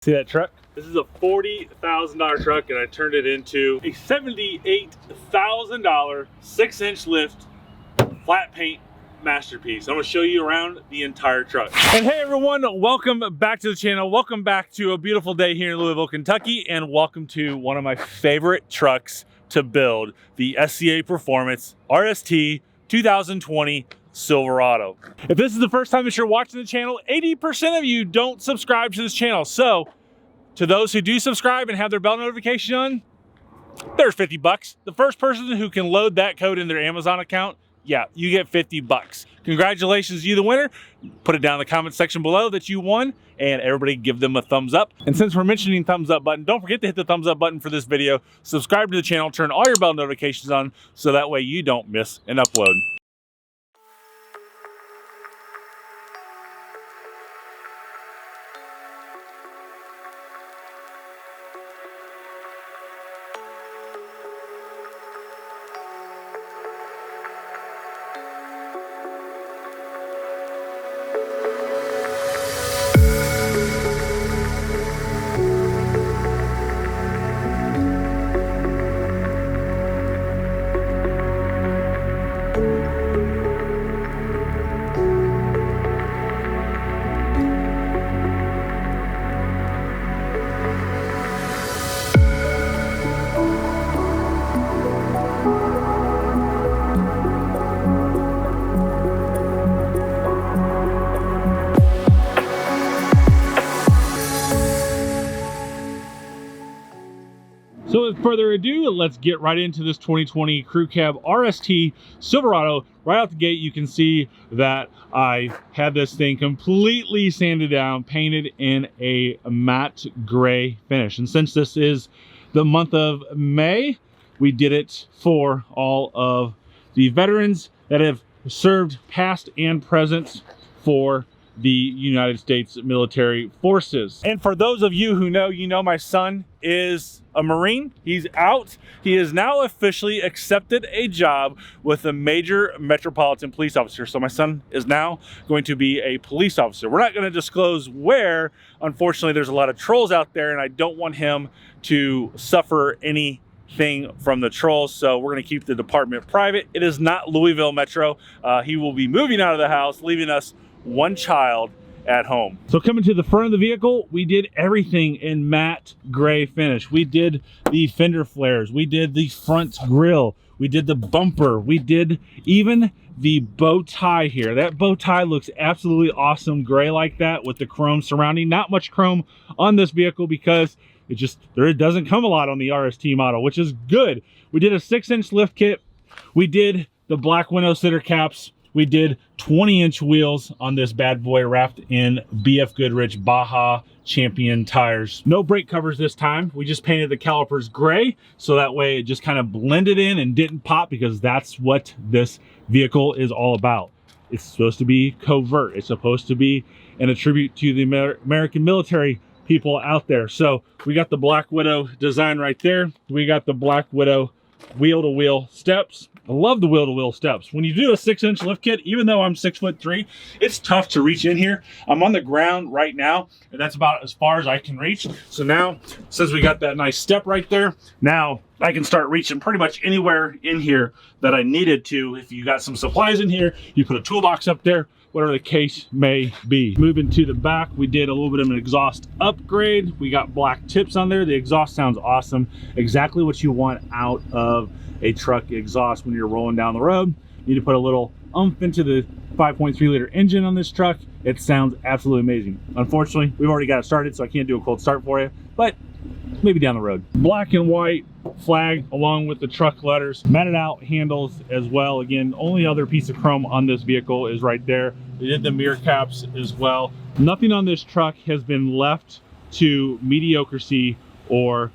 See that truck? This is a $40,000 truck and I turned it into a $78,000 6-inch lift flat paint masterpiece. I'm gonna show you around the entire truck. And hey everyone, welcome back to the channel. Welcome back to a beautiful day here in Louisville, Kentucky, and welcome to one of my favorite trucks to build, the SCA Performance RST 2020 Silverado. If this is the first time that you're watching the channel, 80% of you don't subscribe to this channel. So to those who do subscribe and have their bell notification on, there's 50 bucks. The first person who can load that code in their Amazon account, yeah, you get 50 bucks. Congratulations, you the winner. Put it down in the comment section below that you won, and everybody give them a thumbs up. And since we're mentioning thumbs up button, don't forget to hit the thumbs up button for this video. Subscribe to the channel, turn all your bell notifications on so that way you don't miss an upload. So with further ado, let's get right into this 2020 Crew Cab RST Silverado. Right out the gate, you can see that I had this thing completely sanded down, painted in a matte gray finish. And since this is the month of May, we did it for all of the veterans that have served past and present for the United States military forces. And for those of you who know, you know my son is a Marine. He's out. He has now officially accepted a job with a major metropolitan police officer. So my son is now going to be a police officer. We're not going to disclose where. Unfortunately, there's a lot of trolls out there and I don't want him to suffer anything from the trolls, so we're going to keep the department private. It is not Louisville Metro. He will be moving out of the house, leaving us one child at home. So coming to the front of the vehicle, we did everything in matte gray finish. We did the fender flares, we did the front grille, we did the bumper, we did even the bow tie here. That bow tie looks absolutely awesome, gray like that with the chrome surrounding. Not much chrome on this vehicle because it doesn't come a lot on the RST model, which is good. We did a 6-inch lift kit. We did the black window center caps. We did 20-inch wheels on this bad boy wrapped in BF Goodrich Baja Champion tires. No brake covers this time. We just painted the calipers gray so that way it just kind of blended in and didn't pop, because that's what this vehicle is all about. It's supposed to be covert. It's supposed to be a tribute to the American military people out there. So we got the Black Widow design right there. We got the Black Widow wheel-to-wheel steps. I love the wheel-to-wheel steps. When you do a 6-inch lift kit, even though I'm 6'3", it's tough to reach in here. I'm on the ground right now, and that's about as far as I can reach. So now, since we got that nice step right there, now I can start reaching pretty much anywhere in here that I needed to. If you got some supplies in here, you put a toolbox up there, whatever the case may be. Moving to the back, we did a little bit of an exhaust upgrade. We got black tips on there. The exhaust sounds awesome. Exactly what you want out of a truck exhaust when you're rolling down the road. You need to put a little oomph into the 5.3 liter engine on this truck. It sounds absolutely amazing. Unfortunately, we've already got it started, so I can't do a cold start for you, but maybe down the road. Black and white flag along with the truck letters. Matted out handles as well. Again, only other piece of chrome on this vehicle is right there. We did the mirror caps as well. Nothing on this truck has been left to mediocrity or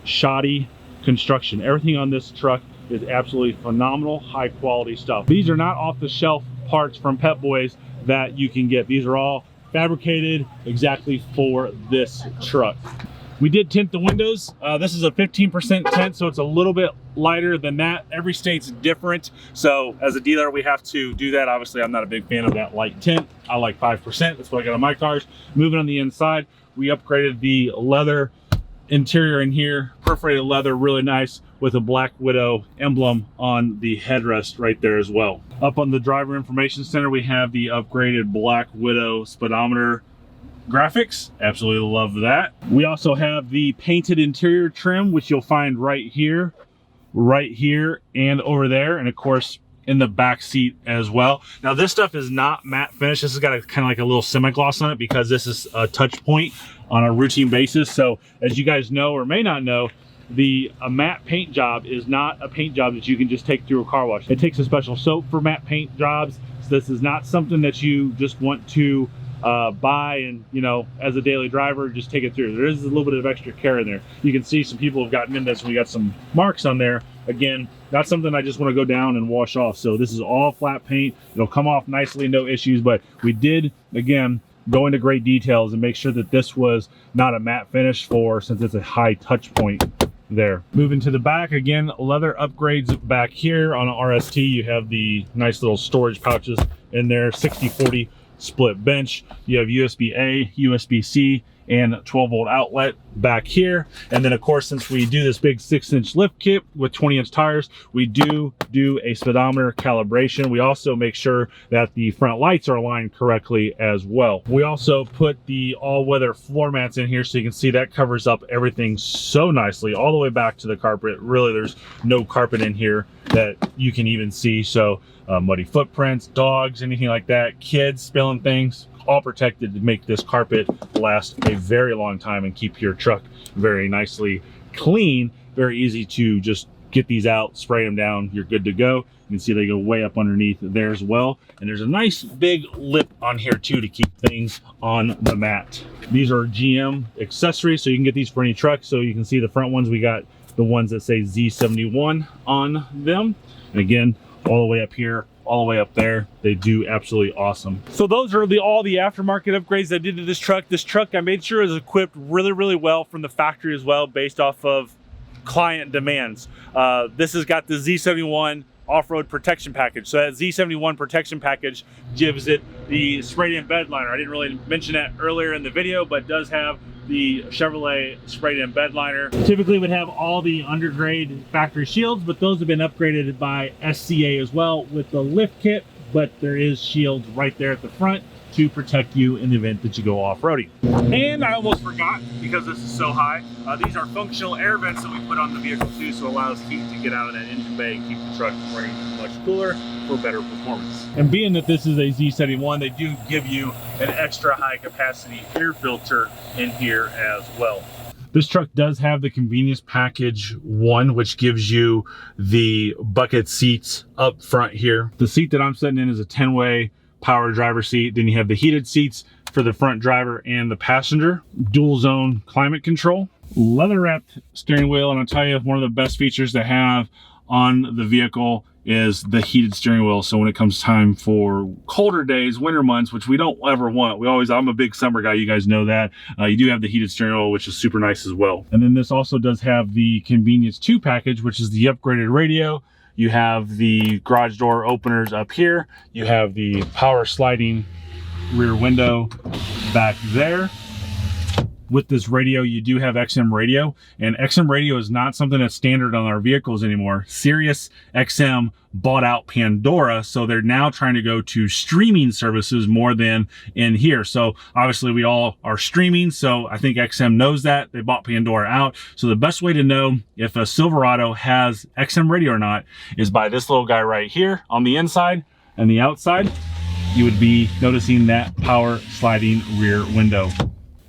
shoddy construction. Everything on this truck is absolutely phenomenal, high quality stuff. These are not off the shelf parts from Pep Boys that you can get. These are all fabricated exactly for this truck. We did tint the windows. This is a 15% tint, so it's a little bit lighter than that. Every state's different, so as a dealer we have to do that. Obviously I'm not a big fan of that light tint. I like 5%, that's what I got on my cars. Moving on the inside, we upgraded the leather interior in here, perforated leather, really nice, with a Black Widow emblem on the headrest right there as well. Up on the driver information center, we have the upgraded Black Widow speedometer graphics. Absolutely love that. We also have the painted interior trim, which you'll find right here, and over there, and of course in the back seat as well. Now this stuff is not matte finish. This has got a kind of like a little semi-gloss on it because this is a touch point on a routine basis. So as you guys know or may not know, a matte paint job is not a paint job that you can just take through a car wash. It takes a special soap for matte paint jobs. So this is not something that you just want to buy and, you know, as a daily driver, just take it through. There is a little bit of extra care in there. You can see some people have gotten in this. We got some marks on there. Again, that's something I just want to go down and wash off. So this is all flat paint. It'll come off nicely, no issues, but we did, again, go into great details and make sure that this was not a matte finish since it's a high touch point there. Moving to the back, again, leather upgrades back here. On an RST, you have the nice little storage pouches in there, 60/40 split bench. You have USB-A, USB-C, and 12-volt outlet back here. And then of course, since we do this big 6-inch lift kit with 20-inch tires, we do a speedometer calibration. We also make sure that the front lights are aligned correctly as well. We also put the all-weather floor mats in here, so you can see that covers up everything so nicely all the way back to the carpet. Really, there's no carpet in here that you can even see. So muddy footprints, dogs, anything like that, kids spilling things, all protected to make this carpet last a very long time and keep your truck very nicely clean. Very easy to just get these out, spray them down, you're good to go. You can see they go way up underneath there as well. And there's a nice big lip on here too to keep things on the mat. These are GM accessories, so you can get these for any truck. So you can see the front ones, we got the ones that say Z71 on them. And again, all the way up here, all the way up there, they do absolutely awesome. So those are all the aftermarket upgrades I did to this truck. This truck I made sure is equipped really well from the factory as well, based off of client demands. This has got the Z71 off-road protection package. So that Z71 protection package gives it the spray-in bed liner. I didn't really mention that earlier in the video, but it does have the Chevrolet sprayed-in bed liner. Typically would have all the undergrade factory shields, but those have been upgraded by SCA as well with the lift kit, but there is shields right there at the front to protect you in the event that you go off-roading. And I almost forgot, because this is so high, these are functional air vents that we put on the vehicle too, so it allows heat to get out of that engine bay and keep the truck running much cooler for better performance. And being that this is a Z71, they do give you an extra high capacity air filter in here as well. This truck does have the convenience package 1, which gives you the bucket seats up front here. The seat that I'm sitting in is a 10-way power driver seat. Then you have the heated seats for the front driver and the passenger. Dual zone climate control. Leather wrapped steering wheel, and I'll tell you, one of the best features to have on the vehicle is the heated steering wheel. So when it comes time for colder days, winter months, which we don't ever want, I'm a big summer guy, you guys know that, you do have the heated steering wheel, which is super nice as well. And then this also does have the convenience 2 package, which is the upgraded radio. You have the garage door openers up here. You have the power sliding rear window back there. With this radio, you do have XM radio, and XM radio is not something that's standard on our vehicles anymore. Sirius XM bought out Pandora, so they're now trying to go to streaming services more than in here. So obviously we all are streaming, so I think XM knows that. They bought Pandora out. So the best way to know if a Silverado has XM radio or not is by this little guy right here on the inside and the outside. You would be noticing that power sliding rear window.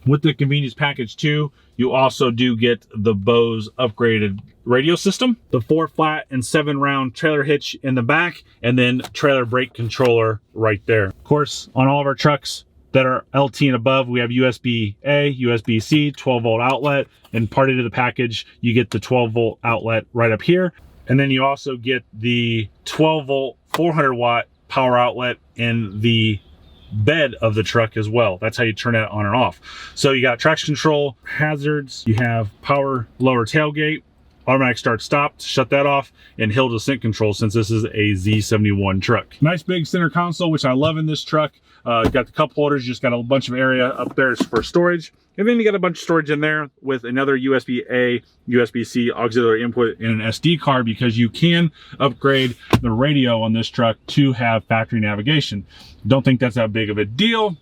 With the convenience package 2, you also do get the Bose upgraded radio system, the 4-flat and 7-round trailer hitch in the back, and then trailer brake controller right there. Of course, on all of our trucks that are LT and above, we have USB-A, USB-C, 12-volt outlet, and part of the package, you get the 12-volt outlet right up here. And then you also get the 12-volt 400-watt power outlet in the bed of the truck as well. That's how you turn it on and off. So you got traction control, hazards, you have power lower tailgate, automatic start stop to shut that off, and hill descent control since this is a Z71 truck. Nice big center console, which I love in this truck. Got the cup holders, just got a bunch of area up there for storage. And then you got a bunch of storage in there with another USB-A, USB-C auxiliary input and an SD card, because you can upgrade the radio on this truck to have factory navigation. Don't think that's that big of a deal,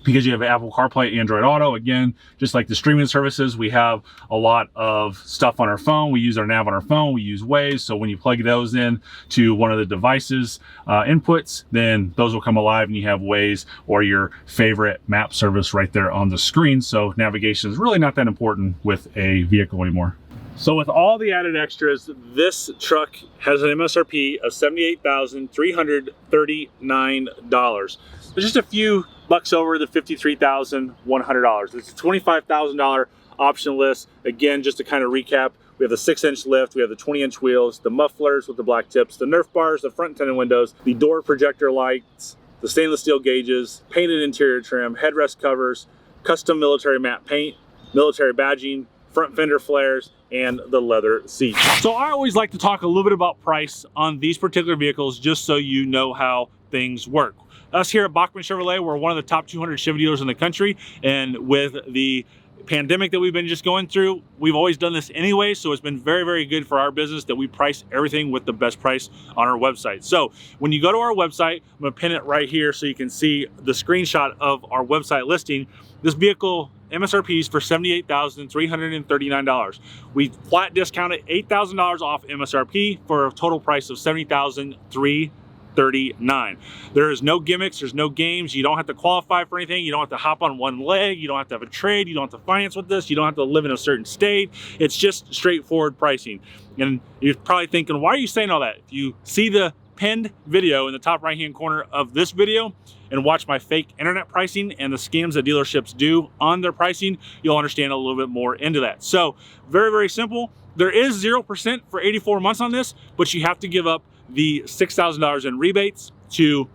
because you have Apple CarPlay, Android Auto. Again, just like the streaming services, we have a lot of stuff on our phone. We use our nav on our phone. We use Waze. So when you plug those in to one of the devices inputs, then those will come alive and you have Waze or your favorite map service right there on the screen. So navigation is really not that important with a vehicle anymore. So with all the added extras, this truck has an MSRP of $78,339. There's just a few bucks over the $53,100. It's a $25,000 option list. Again, just to kind of recap, we have the 6-inch lift, we have the 20-inch wheels, the mufflers with the black tips, the Nerf bars, the front tinted windows, the door projector lights, the stainless steel gauges, painted interior trim, headrest covers, custom military matte paint, military badging, front fender flares, and the leather seat. So I always like to talk a little bit about price on these particular vehicles, just so you know how things work. Us here at Bachman Chevrolet, we're one of the top 200 Chevy dealers in the country, and with the pandemic that we've been just going through, we've always done this anyway, so it's been very, very good for our business that we price everything with the best price on our website. So when you go to our website, I'm gonna pin it right here so you can see the screenshot of our website listing. This vehicle MSRP is for $78,339. We flat discounted $8,000 off MSRP for a total price of $70,339. There is no gimmicks, there's no games. You don't have to qualify for anything. You don't have to hop on one leg. You don't have to have a trade. You don't have to finance with this. You don't have to live in a certain state. It's just straightforward pricing. And you're probably thinking, why are you saying all that? If you see the pinned video in the top right hand corner of this video and watch my fake internet pricing and the scams that dealerships do on their pricing, you'll understand a little bit more into that. So very, very simple. There is 0% for 84 months on this, but you have to give up the $6,000 in rebates to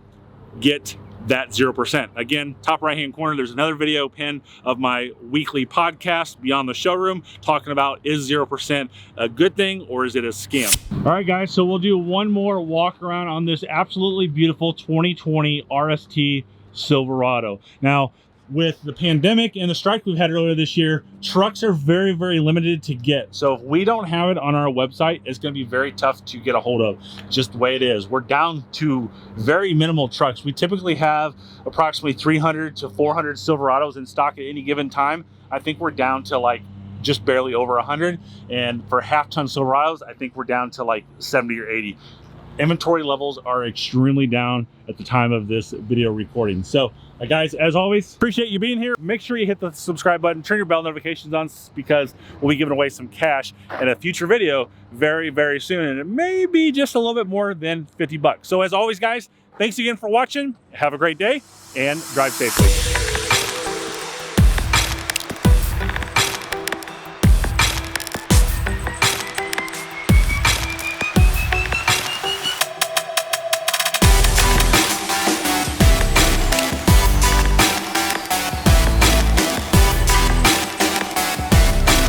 get that 0%. Again, top right hand corner, there's another video pin of my weekly podcast, Beyond the Showroom, talking about, is 0% a good thing or is it a scam? All right, guys, so we'll do one more walk around on this absolutely beautiful 2020 RST Silverado. Now, with the pandemic and the strike we've had earlier this year, trucks are very, very limited to get. So if we don't have it on our website, it's going to be very tough to get a hold of. Just the way it is. We're down to very minimal trucks. We typically have approximately 300 to 400 Silverados in stock at any given time. I think we're down to like just barely over 100. And for half-ton Silverados, I think we're down to like 70 or 80. Inventory levels are extremely down at the time of this video recording. So guys, as always, appreciate you being here. Make sure you hit the subscribe button, turn your bell notifications on, because we'll be giving away some cash in a future video very, very soon. And it may be just a little bit more than 50 bucks. So as always, guys, thanks again for watching. Have a great day and drive safely.